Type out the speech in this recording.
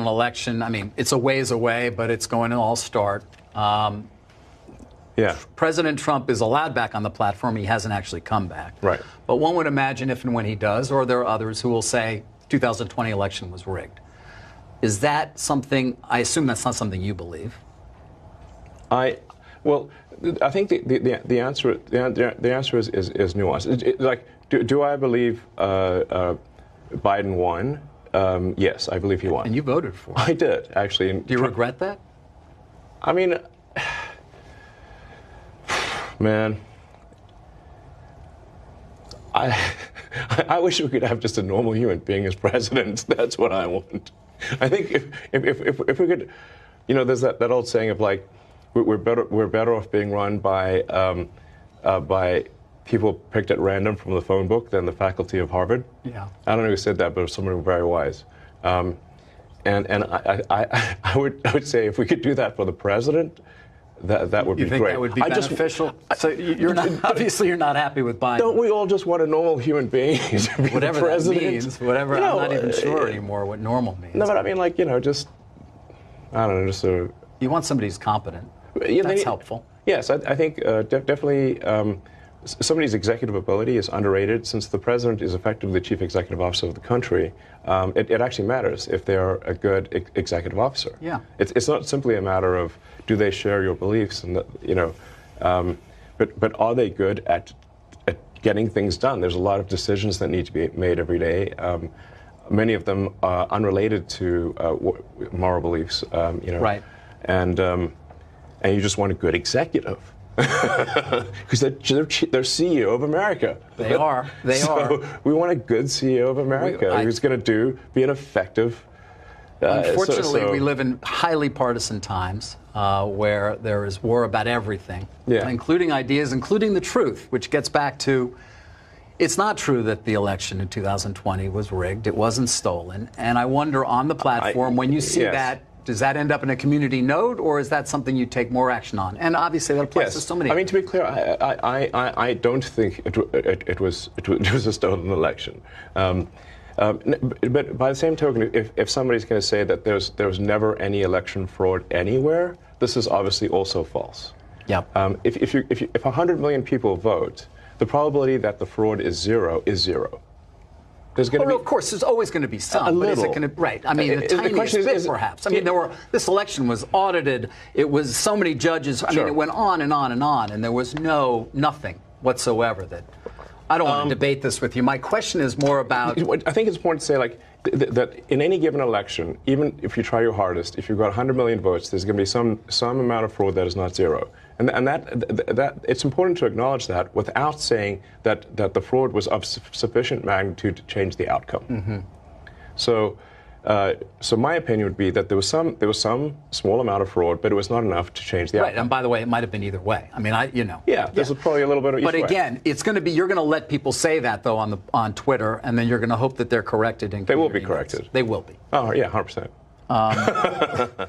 an election. I mean, it's a ways away, but it's going to all start. Yeah. President Trump is allowed back on the platform. He hasn't actually come back. Right. But one would imagine if and when he does, or there are others who will say 2020 election was rigged. Is that something, I assume that's not something you believe? Well, I think the answer is nuanced. Like, do I believe Biden won? Yes, I believe he won. And you voted for it. I did, actually. Do you regret that? I mean, man, I wish we could have just a normal human being as president. That's what I want. I think if we could, you know, there's that old saying of like, we're better off being run by people picked at random from the phone book than the faculty of Harvard. Yeah. I don't know who said that, but it was someone very wise. And I would say if we could do that for the president, that would be great. You think that would be beneficial? So you're not, obviously you're not happy with Biden. Don't we all just want a normal human being to be whatever the president? That means, whatever, you know, I'm not even sure anymore what normal means. No, but I mean, like, you know, just, I don't know, just sort of. You want somebody who's competent. Yeah, that's helpful. Yes, I think definitely somebody's executive ability is underrated. Since the president is effectively the chief executive officer of the country, it actually matters if they're a good executive officer. Yeah. It's not simply a matter of do they share your beliefs, and you know, but are they good at getting things done? There's a lot of decisions that need to be made every day. Many of them are unrelated to moral beliefs. You know. Right. And you just want a good executive. Because they're CEO of America. They are. They are. We want a good CEO of America who's going to be an effective. Unfortunately, we live in highly partisan times where there is war about everything, including ideas, including the truth, which gets back to it's not true that the election in 2020 was rigged. It wasn't stolen. And I wonder on the platform, when you see that, does that end up in a community node, or is that something you take more action on? And obviously, that applies to so many. I mean, to be clear, I don't think it was a stolen election. But by the same token, if somebody's going to say that there was never any election fraud anywhere, this is obviously also false. Yeah. If 100 million people vote, the probability that the fraud is zero is zero. There's going to be, of course, there's always going to be some. A little. But is it going to, right? I mean, the tiniest bit, perhaps. I mean, this election was audited. It was so many judges. I mean, it went on and on and on, and there was nothing whatsoever that. I don't want to debate this with you. My question is more about. I think it's important to say, like, that in any given election, even if you try your hardest, if you've got 100 million votes, there's going to be some amount of fraud that is not zero. And that it's important to acknowledge that without saying that the fraud was of sufficient magnitude to change the outcome. Mm-hmm. So my opinion would be that there was some small amount of fraud, but it was not enough to change the outcome. Right. And by the way, it might have been either way. I mean, Yeah, there's probably a little bit of each way. But again, it's going to be. You're going to let people say that though on Twitter, and then you're going to hope that they're corrected. They will be corrected. They will be. Oh yeah, 100%.